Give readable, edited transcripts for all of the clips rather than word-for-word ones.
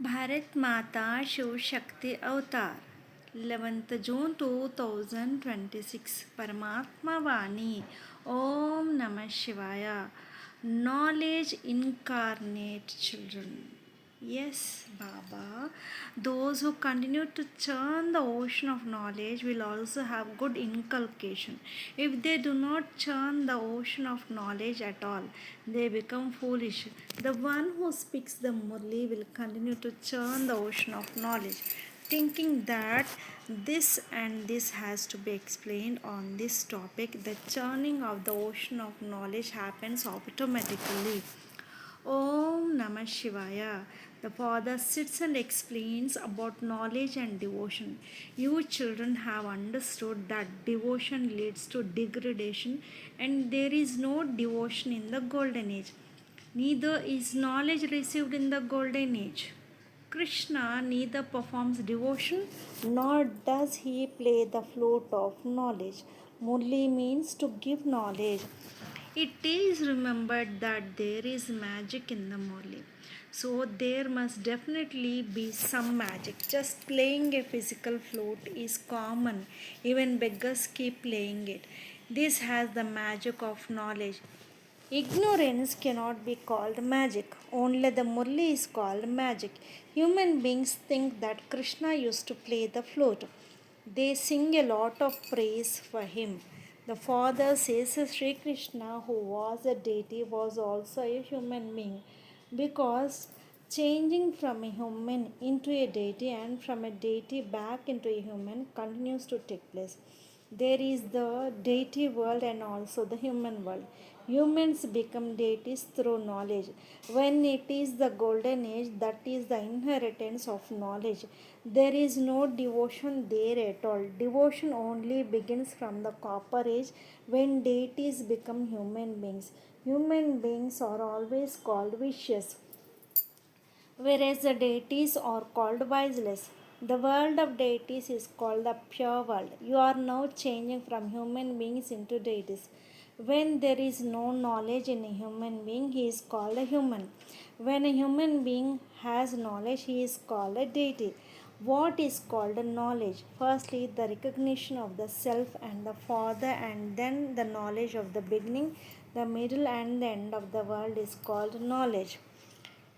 Bharat Mata Shiv Shakti Avtar 11th June 2026 Parmatma Vaani Om Namah Shivaya Knowledge incarnate children. Yes, Baba. Those who continue to churn the ocean of knowledge will also have good inculcation. If they do not churn the ocean of knowledge at all, they become foolish. The one who speaks the Murli will continue to churn the ocean of knowledge, thinking that this and this has to be explained on this topic. The churning of the ocean of knowledge happens automatically. Om Namah Shivaya. The Father sits and explains about knowledge and devotion. You children have understood that devotion leads to degradation and there is no devotion in the golden age. Neither is knowledge received in the golden age. Krishna neither performs devotion nor does he play the flute of knowledge. Murli means to give knowledge. It is remembered that there is magic in the Murli. So there must definitely be some magic. Just playing a physical flute is common. Even beggars keep playing it. This has the magic of knowledge. Ignorance cannot be called magic. Only the Murli is called magic. Human beings think that Krishna used to play the flute. They sing a lot of praise for him. The father says Sri Krishna, who was a deity, was also a human being because changing from a human into a deity and from a deity back into a human continues to take place. There is the deity world and also the human world. Humans become deities through knowledge. When it is the golden age, that is the inheritance of knowledge. There is no devotion there at all. Devotion only begins from the copper age when deities become human beings. Human beings are always called vicious, whereas the deities are called wiseless. The world of deities is called the pure world. You are now changing from human beings into deities. When there is no knowledge in a human being, he is called a human. When a human being has knowledge, he is called a deity. What is called a knowledge? Firstly, the recognition of the self and the Father, and then the knowledge of the beginning, the middle, and the end of the world is called knowledge.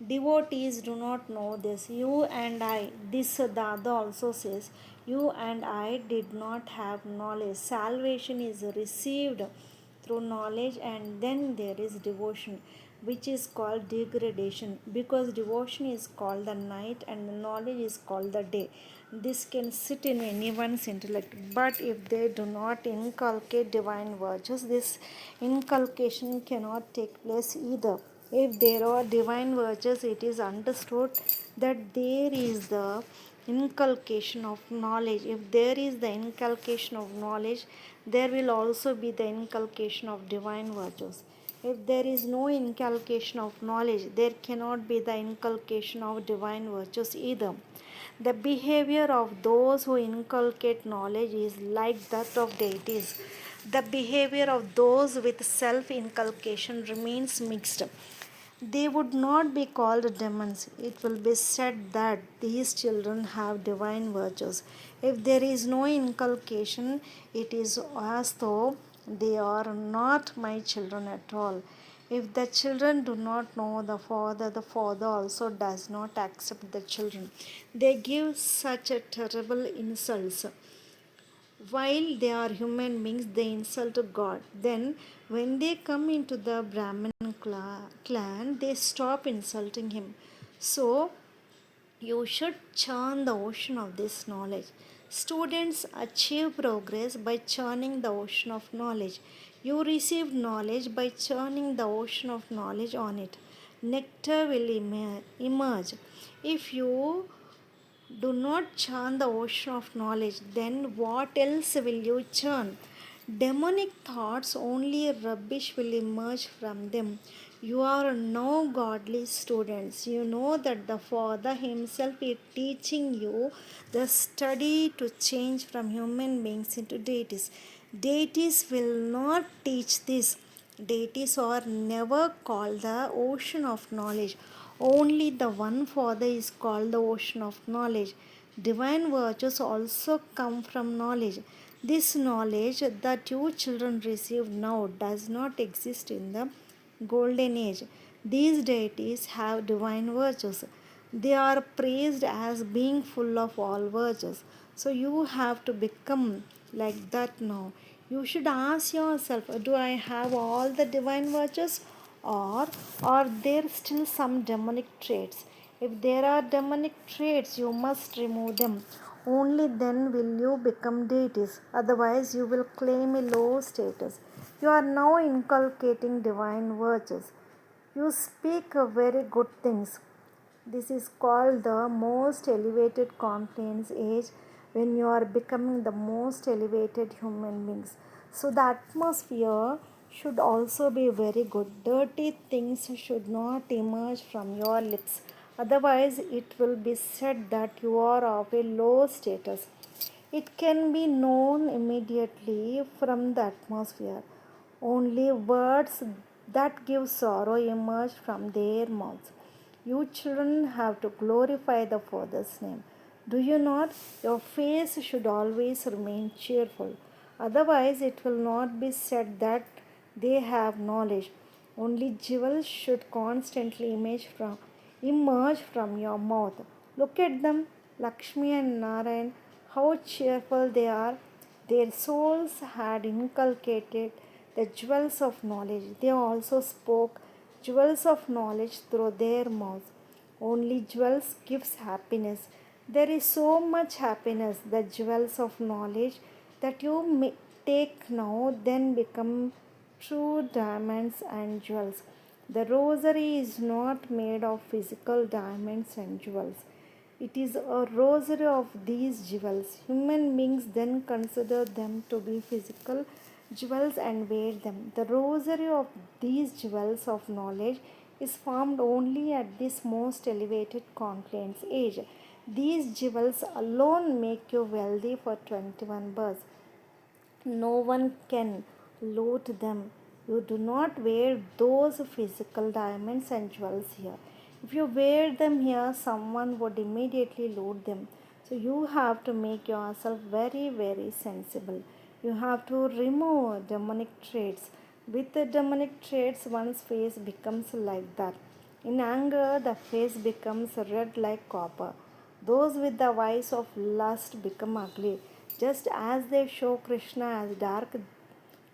Devotees do not know this. You and I, this Dada also says, you and I did not have knowledge. Salvation is received through knowledge, and then there is devotion, which is called degradation, because devotion is called the night and the knowledge is called the day. This can sit in anyone's intellect, but if they do not inculcate divine virtues, this inculcation cannot take place either. If there are divine virtues, it is understood that there is the inculcation of knowledge. If there is the inculcation of knowledge, there will also be the inculcation of divine virtues. If there is no inculcation of knowledge, there cannot be the inculcation of divine virtues either. The behavior of those who inculcate knowledge is like that of deities. The behavior of those with self inculcation remains mixed. They would not be called demons. It will be said that these children have divine virtues. If there is no inculcation, it is as though they are not my children at all. If the children do not know the Father also does not accept the children. They give such a terrible insults. While they are human beings, they insult God. Then, when they come into the Brahmin clan, they stop insulting him. So, you should churn the ocean of this knowledge. Students achieve progress by churning the ocean of knowledge. You receive knowledge by churning the ocean of knowledge on it. Nectar will emerge. If you do not churn the ocean of knowledge, then what else will you churn? Demonic thoughts, only rubbish will emerge from them. You are no godly students. You know that the Father Himself is teaching you the study to change from human beings into deities. Deities will not teach this. Deities are never called the ocean of knowledge. Only the one Father is called the ocean of knowledge. Divine virtues also come from knowledge. This knowledge that you children receive now does not exist in the golden age. These deities have divine virtues. They are praised as being full of all virtues. So you have to become like that now. You should ask yourself, do I have all the divine virtues, or are there still some demonic traits? If there are demonic traits, you must remove them. Only then will you become deities. Otherwise, you will claim a low status. You are now inculcating divine virtues. You speak very good things. This is called the most elevated confidence age, when you are becoming the most elevated human beings. So the atmosphere should also be very good. Dirty things should not emerge from your lips. Otherwise, it will be said that you are of a low status. It can be known immediately from the atmosphere. Only words that give sorrow emerge from their mouths. You children have to glorify the Father's name. Do you not? Your face should always remain cheerful. Otherwise, it will not be said that they have knowledge. Only jewels should constantly emerge from your mouth. Look at them, Lakshmi and Narayan, how cheerful they are. Their souls had inculcated the jewels of knowledge. They also spoke jewels of knowledge through their mouths. Only jewels gives happiness. There is so much happiness, the jewels of knowledge that you may take now, then become true diamonds and jewels. The rosary is not made of physical diamonds and jewels. It is a rosary of these jewels. Human beings then consider them to be physical jewels and wear them. The rosary of these jewels of knowledge is formed only at this most elevated confluence age. These jewels alone make you wealthy for 21 births. No one can loot them. You do not wear those physical diamonds and jewels here. If you wear them here, someone would immediately loot them. So you have to make yourself very, very sensible. You have to remove demonic traits. With the demonic traits, one's face becomes like that. In anger, the face becomes red like copper. Those with the vice of lust become ugly, just as they show Krishna as dark.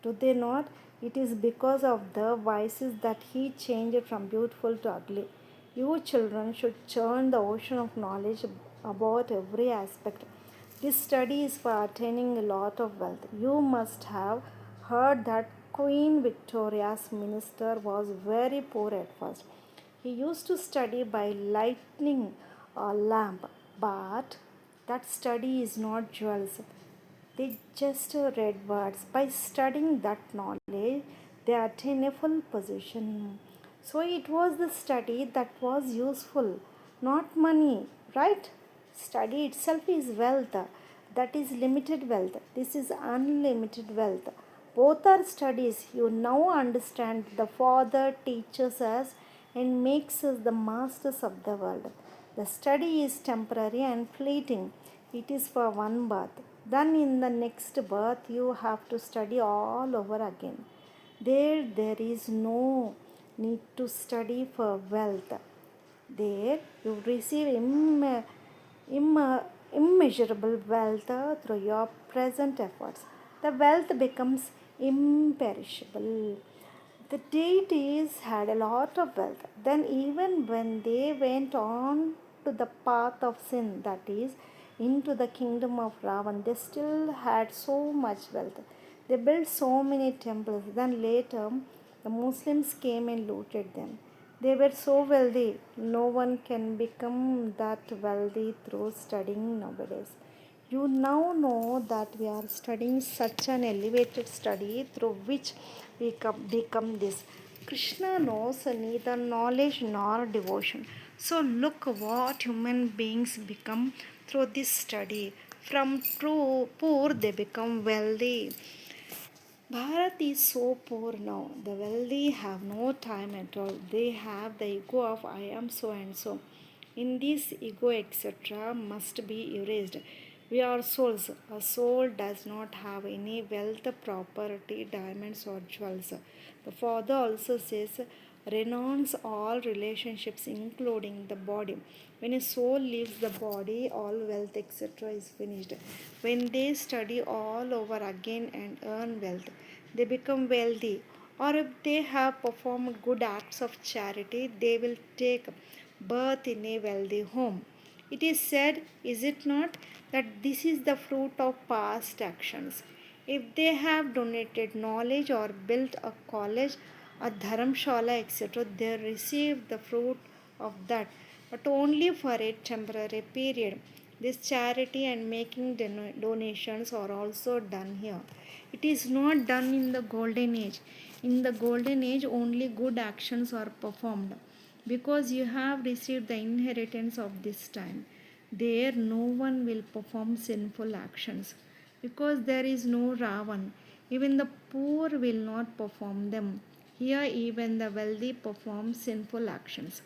Do they not? It is because of the vices that he changed from beautiful to ugly. You children should churn the ocean of knowledge about every aspect. This study is for attaining a lot of wealth. You must have heard that Queen Victoria's minister was very poor at first. He used to study by lighting a lamp, but that study is not jewels. They just read words. By studying that knowledge, they attain a full position. So it was the study that was useful, not money, right? Study itself is wealth. That is limited wealth. This is unlimited wealth. Both are studies. You now understand the Father teaches us and makes us the masters of the world. The study is temporary and fleeting. It is for one birth. Then in the next birth you have to study all over again. There is no need to study for wealth. There you receive immeasurable wealth through your present efforts. The wealth becomes imperishable. The deities had a lot of wealth. Then, even when they went on to the path of sin, that is, into the kingdom of Ravan, they still had so much wealth. They built so many temples. Then, later, the Muslims came and looted them. They were so wealthy. No one can become that wealthy through studying nowadays. You now know that we are studying such an elevated study through which we become this. Krishna knows neither knowledge nor devotion. So look what human beings become through this study. From poor they become wealthy. Bharat is so poor now. The wealthy have no time at all. They have the ego of I am so and so. In this ego, etc., must be erased. We are souls. A soul does not have any wealth, property, diamonds, or jewels. The Father also says, renounce all relationships, including the body. When a soul leaves the body, all wealth, etc., is finished. When they study all over again and earn wealth, they become wealthy. Or if they have performed good acts of charity, they will take birth in a wealthy home. It is said, is it not, that this is the fruit of past actions. If they have donated knowledge or built a college, a dharamshala, etc., they receive the fruit of that, but only for a temporary period. This charity and making donations are also done here. It is not done in the golden age. In the golden age, only good actions are performed because you have received the inheritance of this time. There, no one will perform sinful actions because there is no Ravan. Even the poor will not perform them. Here, even the wealthy perform sinful actions.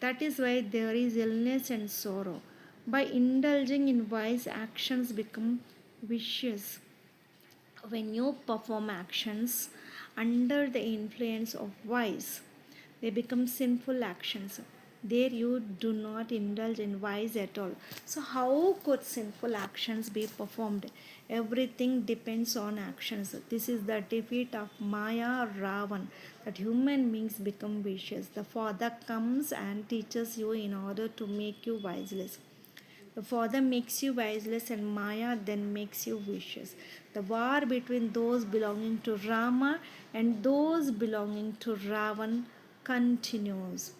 That is why there is illness and sorrow. By indulging in wise actions, become vicious. When you perform actions under the influence of vice, they become sinful actions. There you do not indulge in vice at all. So, how could sinful actions be performed? Everything depends on actions. This is the defeat of Maya Ravan, that human beings become vicious. The Father comes and teaches you in order to make you wiseless. The Father makes you wiseless, and Maya then makes you vicious. The war between those belonging to Rama and those belonging to Ravan continues.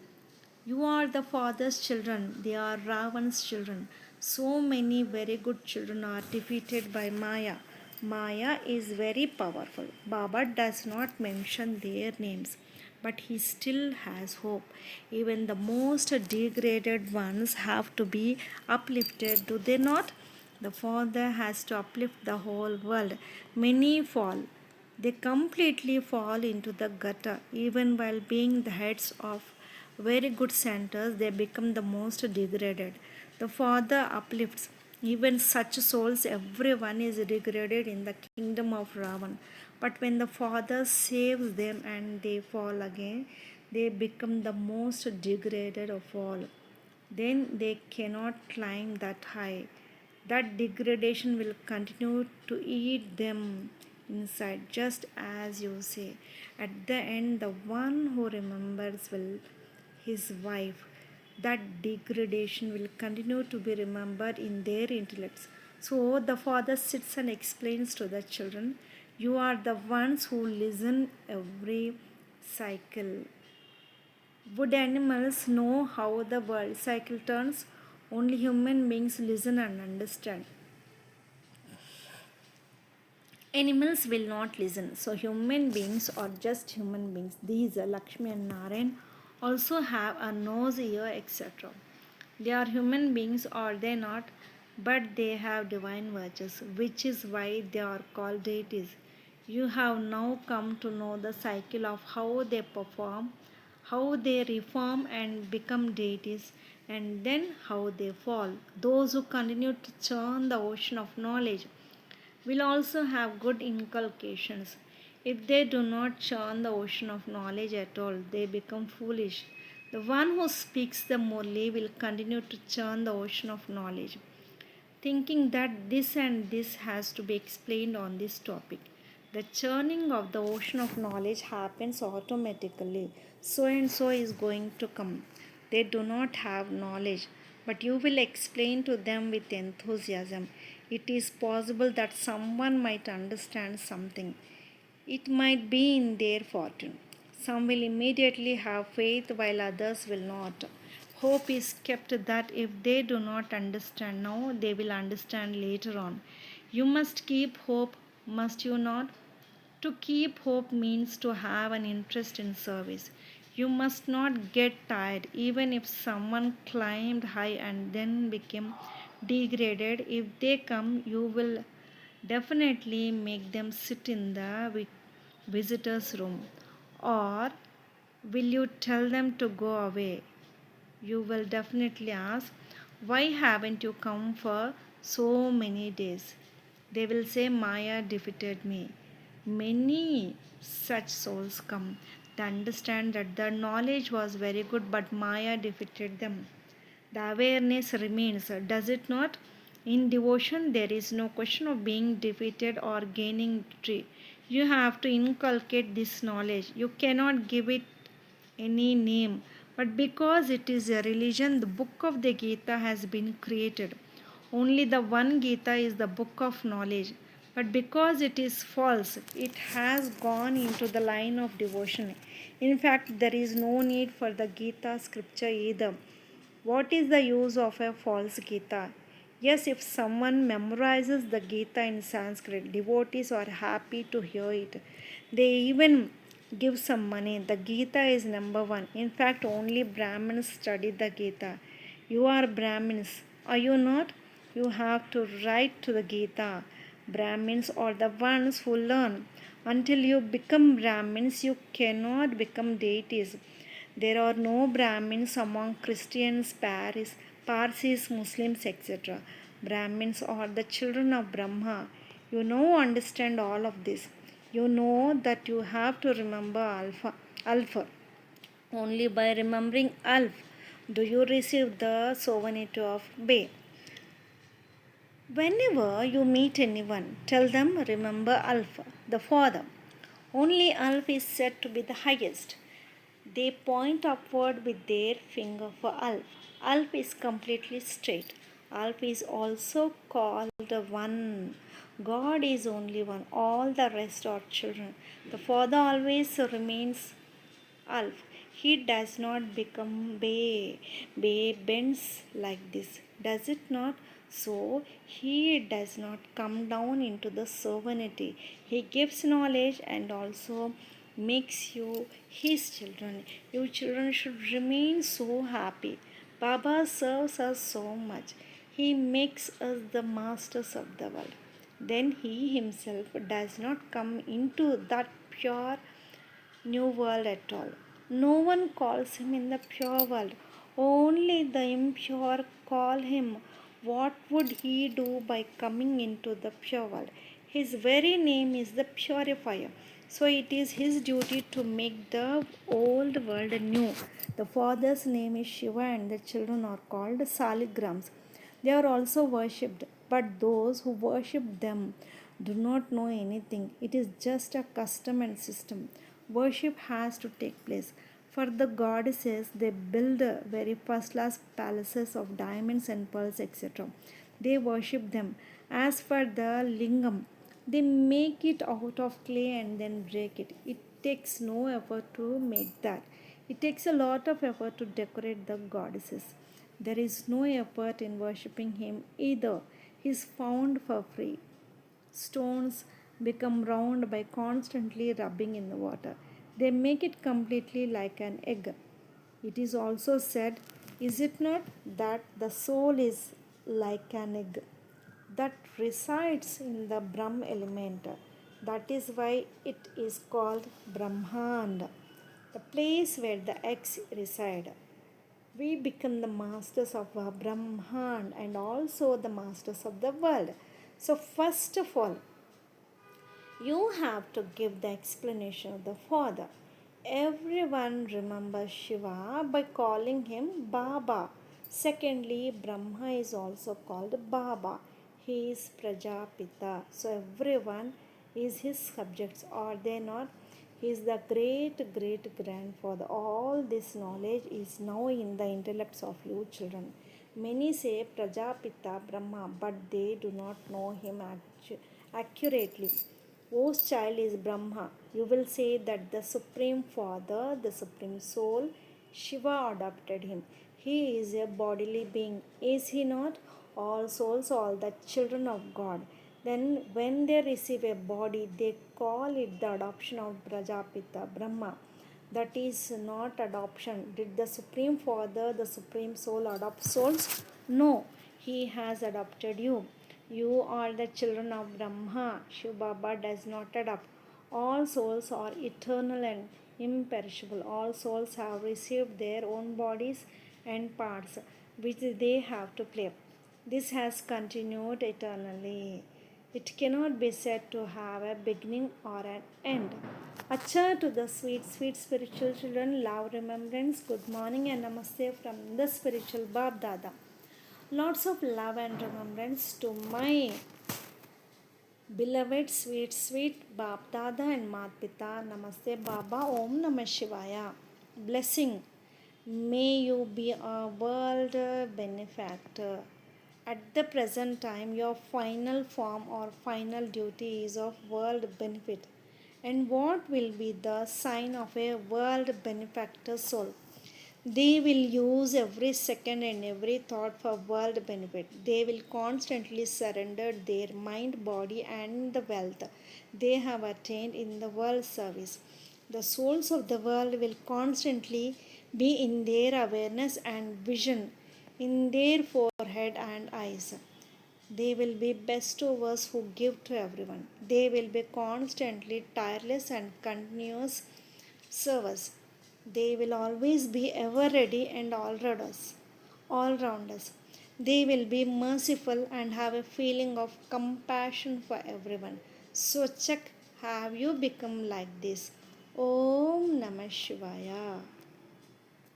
You are the Father's children, they are Ravan's children. So many very good children are defeated by Maya. Maya is very powerful. Baba does not mention their names, but he still has hope. Even the most degraded ones have to be uplifted, do they not? The Father has to uplift the whole world. Many fall. They completely fall into the gutter. Even while being the heads of very good centers, they become the most degraded. The Father uplifts even such souls. Everyone is degraded in the kingdom of Ravan. But when the Father saves them and they fall again, they become the most degraded of all. Then they cannot climb that high. That degradation will continue to eat them inside, just as you say. At the end, the one who remembers will his wife. That degradation will continue to be remembered in their intellects. So the father sits and explains to the children, you are the ones who listen every cycle. Would animals know how the world cycle turns? Only human beings listen and understand. Animals will not listen. So human beings are just human beings. These Lakshmi and Narayan also have a nose, ear, etc. They are human beings, are they not? But they have divine virtues, which is why they are called deities. You have now come to know the cycle of how they perform, how they reform and become deities, and then how they fall. Those who continue to churn the ocean of knowledge will also have good inculcations. If they do not churn the ocean of knowledge at all, they become foolish. The one who speaks the Murli will continue to churn the ocean of knowledge, thinking that this and this has to be explained on this topic. The churning of the ocean of knowledge happens automatically. So and so is going to come. They do not have knowledge, but you will explain to them with enthusiasm. It is possible that someone might understand something. It might be in their fortune. Some will immediately have faith while others will not. Hope is kept that if they do not understand now, they will understand later on. You must keep hope, must you not? To keep hope means to have an interest in service. You must not get tired, even if someone climbed high and then became degraded. If they come, you will definitely make them sit in the visitors' room? Or will you tell them to go away? You will definitely ask, why haven't you come for so many days? They will say, Maya defeated me. Many such souls come. They understand that the knowledge was very good, but Maya defeated them. The awareness remains, does it not? In devotion, there is no question of being defeated or gaining victory. You have to inculcate this knowledge. You cannot give it any name, but because it is a religion, the book of the Gita has been created. Only the one Gita is the book of knowledge, but because it is false, it has gone into the line of devotion. In fact, there is no need for the Gita scripture either. What is the use of a false Gita? Yes, if someone memorizes the Gita in Sanskrit, devotees are happy to hear it. They even give some money. The Gita is number one. In fact, only Brahmins study the Gita. You are Brahmins, are you not? You have to write to the Gita. Brahmins are the ones who learn. Until you become Brahmins, you cannot become deities. There are no Brahmins among Christians, Parsis, Muslims, etc. Brahmins are the children of Brahma. You know, understand all of this. You know that you have to remember Alpha. Only by remembering Alf do you receive the sovereignty of Bay. Whenever you meet anyone, tell them remember Alpha, the Father. Only Alf is said to be the highest. They point upward with their finger for Alf. Alf is completely straight. Alf is also called one. God is only one. All the rest are children. The Father always remains Alf. He does not become Bay. Bay bends like this, does it not? So he does not come down into the sovereignty. He gives knowledge and also makes you his children. You children should remain so happy. Baba serves us so much. He makes us the masters of the world. Then he himself does not come into that pure new world at all. No one calls him in the pure world. Only the impure call him. What would he do by coming into the pure world? His very name is the purifier. So it is his duty to make the old world new. The father's name is Shiva and the children are called saligrams. They are also worshipped, but those who worship them do not know anything. It is just a custom and system. Worship has to take place. For the goddesses, they build very first class palaces of diamonds and pearls, etc. They worship them. As for the lingam, they make it out of clay and then break it. It takes no effort to make that. It takes a lot of effort to decorate the goddesses. There is no effort in worshipping him either. He is found for free. Stones become round by constantly rubbing in the water. They make it completely like an egg. It is also said, is it not, that the soul is like an egg that resides in the Brahm element. That is why it is called Brahmand, the place where the eggs reside. We become the masters of our Brahman and also the masters of the world. So, first of all, you have to give the explanation of the Father. Everyone remembers Shiva by calling him Baba. Secondly, Brahma is also called Baba. He is Prajapita. So everyone is his subjects, are they not? He is the great great grandfather. All this knowledge is now in the intellects of you children. Many say Prajapita Brahma, but they do not know him accurately. Whose child is Brahma? You will say that the Supreme Father, the Supreme Soul, Shiva adopted him. He is a bodily being, is he not? All souls are the children of God. Then, when they receive a body, they call it the adoption of Prajapita, Brahma. That is not adoption. Did the Supreme Father, the Supreme Soul adopt souls? No, he has adopted you. You are the children of Brahma. Shiv Baba does not adopt. All souls are eternal and imperishable. All souls have received their own bodies and parts which they have to play. This has continued eternally. It cannot be said to have a beginning or an end. Acha to the sweet, sweet spiritual children, love, remembrance, good morning and namaste from the spiritual Bab Dada. Lots of love and remembrance to my beloved sweet, sweet Bab Dada and Mat Pita. Namaste Baba. Om Namah Shivaya. Blessing. May you be a world benefactor. At the present time, your final form or final duty is of world benefit. And what will be the sign of a world benefactor soul? They will use every second and every thought for world benefit. They will constantly surrender their mind, body, and the wealth they have attained in the world service. The souls of the world will constantly be in their awareness and vision, in their forehead and eyes. They will be bestowers who give to everyone. They will be constantly tireless and continuous servers. They will always be ever ready and all round us. They will be merciful and have a feeling of compassion for everyone. So check, have you become like this? Om Namah Shivaya.